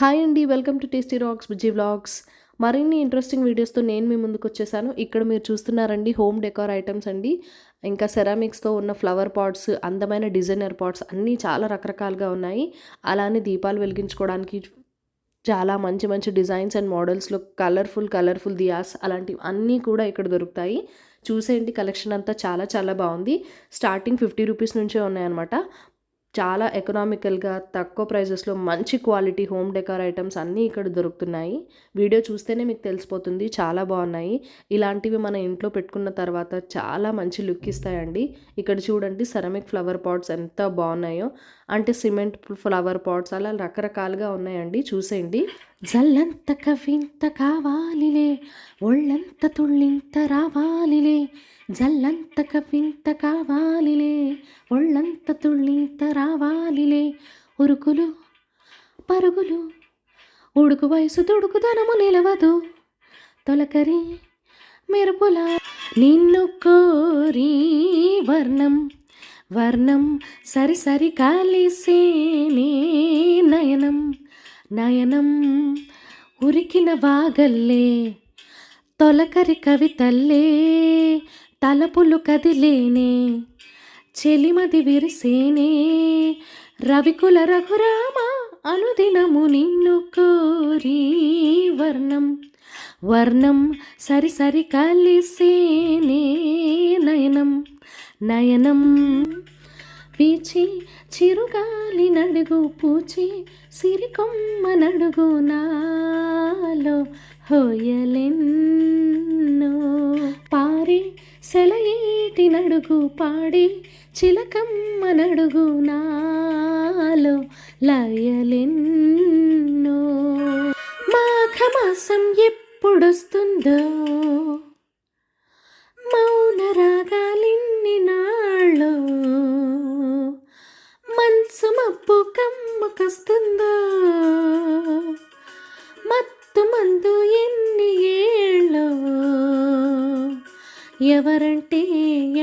Hi అండి, welcome to tasty rocks Bujji vlogs. మరిన్ని interesting వీడియోస్తో నేను మీ ముందుకు వచ్చేసాను. ఇక్కడ మీరు చూస్తున్నారండి హోమ్ డెకార్ ఐటమ్స్ అండి. ఇంకా సెరామిక్స్తో ఉన్న ఫ్లవర్ పాట్స్, అందమైన డిజైనర్ పాట్స్ అన్నీ చాలా రకరకాలుగా ఉన్నాయి. అలానే దీపాలు వెలిగించుకోవడానికి చాలా మంచి మంచి డిజైన్స్ అండ్ మోడల్స్లో కలర్ఫుల్ దియాస్ అలాంటివి అన్నీ కూడా ఇక్కడ దొరుకుతాయి. చూసేయండి, కలెక్షన్ అంతా చాలా చాలా బాగుంది. స్టార్టింగ్ 50 రూపీస్ నుంచే ఉన్నాయన్నమాట. చాలా ఎకనామికల్గా తక్కువ ప్రైజెస్లో మంచి క్వాలిటీ హోమ్ డెకార్ ఐటమ్స్ అన్నీ ఇక్కడ దొరుకుతున్నాయి. వీడియో చూస్తేనే మీకు తెలిసిపోతుంది, చాలా బాగున్నాయి. ఇలాంటివి మన ఇంట్లో పెట్టుకున్న తర్వాత చాలా మంచి లుక్ ఇస్తాయండి. ఇక్కడ చూడండి, సెరామిక్ ఫ్లవర్ పాట్స్ ఎంత బాగున్నాయో, అంటే సిమెంట్ ఫ్లవర్ పాట్స్ అలా రకరకాలుగా ఉన్నాయండి. చూసేయండి. జల్లంత కవింత కావాలిలే, ఒళ్ళంత తుళ్ళింత రావాలిలే, జల్లంత కవింత కావాలిలే, ఒళ్ళంత తుళ్ళింత రావాలిలే, ఉరుకులు పరుగులు ఉడుకు వయసు తుడుకుదనము నిలవదు, తొలకరి మెరుపుల నిన్ను కోరి వర్ణం వర్ణం సరి సరి కలిసేనే నయనం నయనం ఉరికిన వాగల్లే, తొలకరి కవితల్లే, తలపులు కదిలేనే, చెలిమది విరిసేనే, రవికుల రఘురామ అనుదినము నిన్ను కోరి వర్ణం వర్ణం సరి సరి కలిసేనే నయనం నయనం వీచి చిరుగాలి నడుగు పూచి సిరికొమ్మ నడుగు నాలో హోయలెన్నో పారి సెలయేటి నడుగు పాడి చిలకమ్మ నడుగు నాలో లయలెన్నో మాఘమాసం ఎప్పుడొస్తుందో మౌన రాగాలిన్ని నాళ్ళో మనసు మబ్బు కమ్మకొస్తుందో మత్తు మందు ఎన్ని ఏళ్ళో ఎవరంటే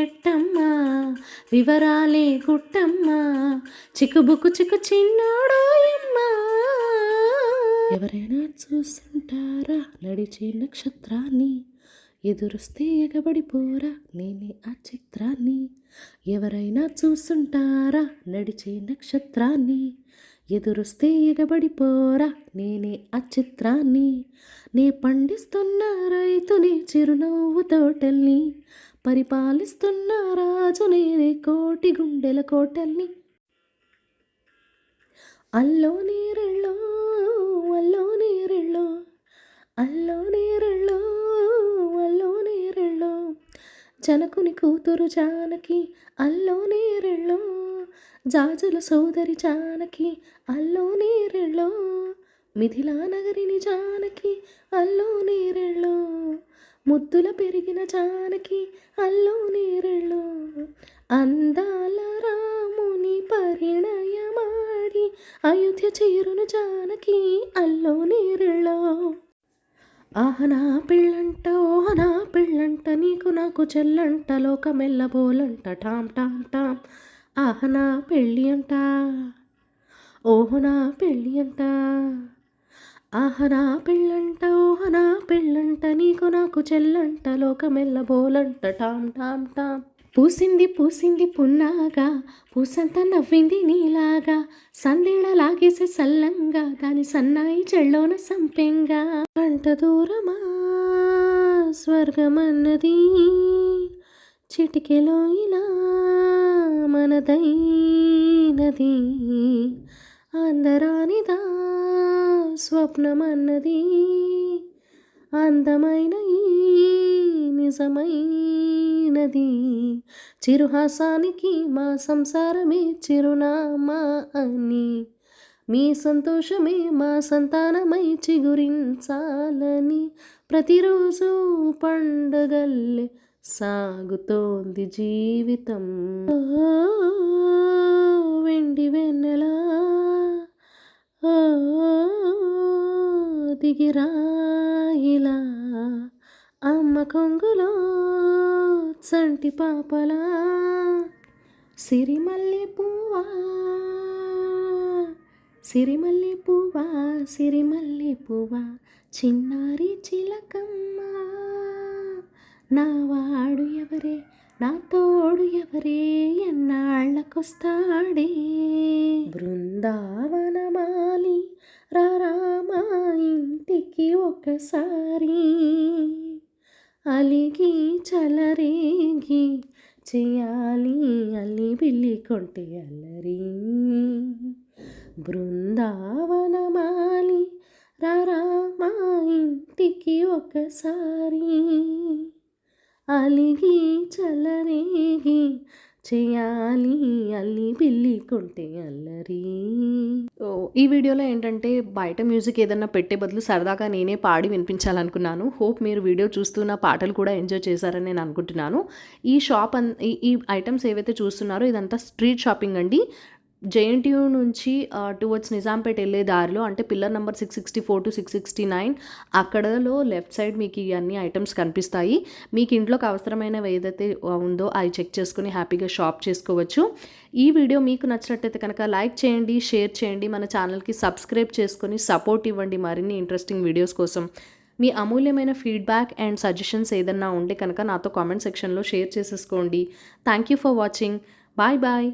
ఎట్టమ్మా వివరాలే గుట్టమ్మా చిక్కుబుక్కు చిక్కు చిన్నోడోయమ్మా ఎవరైనా చూస్తుంటారా నడిచే నక్షత్రాన్ని ఎదురొస్తే ఎగబడిపోరా నేనే ఆ చిత్రాన్ని ఎవరైనా చూస్తుంటారా నడిచే నక్షత్రాన్ని ఎదురొస్తే ఎగబడిపోరా నేనే ఆ చిత్రాన్ని నే పండిస్తున్న రైతుని చిరునవ్వు తోటల్ని పరిపాలిస్తున్న రాజు నేనే కోటి గుండెల కోటల్ని అల్లో నీరెళ్ళో అల్లో నీరెళ్ళో అల్లో నీరెళ్ళో అల్లో నీరెళ్ళో జనకుని కూతురు జానకి అల్లో నీరెళ్ళో జాజుల సోదరి జానకి అల్లో నీరెళ్ళో మిథిలా నగరిని జానకి అల్లో నీరెళ్ళో ముద్దుల పెరిగిన జానకి అల్లో నీరెళ్ళో అందాల రాముని పరిణయమాడి అయోధ్య చేరును జానకి అల్లో నీరెళ్ళో ఆహనా పెళ్ళంట ఓహనా పెళ్ళంట నీకు నాకు చెల్లంట లోకమెల్లబోలంట టామ్ టామ్ టామ్ ఆహనా పెళ్ళి అంట ఓహనా పెళ్ళి అంట ఆహనా పెళ్ళంట ఓహనా పెళ్ళంట నీకు నాకు చెల్లంట లోకమెల్లబోలంట టామ్ టామ్ టామ్ పూసింది పూసింది పున్నాగా పూసంత నవ్వింది నీలాగా సందేళ లాగేసే సల్లంగా దాని సన్నాయి చెళ్ళోన సంపెంగా అంట దూరమా స్వర్గమన్నది చిటికెలో ఇలా మనదైనది అందరానిదా స్వప్నమన్నది అందమైన ఈ నిజమైనది చిరుహాసానికి మా సంసారమే చిరునామా అని మీ సంతోషమే మా సంతానమై చిగురించాలని ప్రతిరోజు పండగల్లే సాగుతోంది జీవితం వెండి వెన్నెలా దిగిరాయిలా అమ్మ కొంగులో చంటి పాపలా సిరిమల్లె పువ్వా సిరిమల్లె పువ్వా సిరిమల్లె పువ్వా చిన్నారి చిలకమ్మ నా వాడు ఎవరే నా తోడు ఎవరే ఎన్నాళ్ళకొస్తాడే బృందావనమాలి రామా ఇంటికి ఒకసారి అలిగి చలరేగి చేయాలి అల్లి బిల్లి కొంటే అల్లరి బృందావనమాలి రామా ఇంటికి ఒకసారి అలిగి చలరేగి చేయాలి అల్లి బిల్లి కొంటే అల్లరి. ఈ వీడియోలో ఏంటంటే బయట మ్యూజిక్ ఏదన్నా పెట్టే బదులు సరదాగా నేనే పాడి వినిపించాలనుకున్నాను. హోప్ మీరు వీడియో చూస్తున్న పాటలు కూడా ఎంజాయ్ చేశారని నేను అనుకుంటున్నాను. ఈ షాప్ ఈ ఐటమ్స్ ఏవైతే చూస్తున్నారో ఇదంతా స్ట్రీట్ షాపింగ్ అండి. జేఎన్టీయూ నుంచి టువర్డ్స్ నిజాంపేట వెళ్ళే దారిలో, అంటే పిల్లర్ నెంబర్ 664 to 669 అక్కడలో లెఫ్ట్ సైడ్ మీకు ఈ అన్ని ఐటమ్స్ కనిపిస్తాయి. మీకు ఇంట్లోకి అవసరమైనవి ఏదైతే ఉందో అవి చెక్ చేసుకుని హ్యాపీగా షాప్ చేసుకోవచ్చు. ఈ వీడియో మీకు నచ్చినట్టయితే కనుక లైక్ చేయండి, షేర్ చేయండి, మన ఛానల్కి సబ్స్క్రైబ్ చేసుకొని సపోర్ట్ ఇవ్వండి మరిన్ని ఇంట్రెస్టింగ్ వీడియోస్ కోసం. మీ అమూల్యమైన ఫీడ్బ్యాక్ అండ్ సజెషన్స్ ఏదన్నా ఉంటే కనుక నాతో కామెంట్ సెక్షన్లో షేర్ చేసేసుకోండి. Thank you for watching. Bye bye.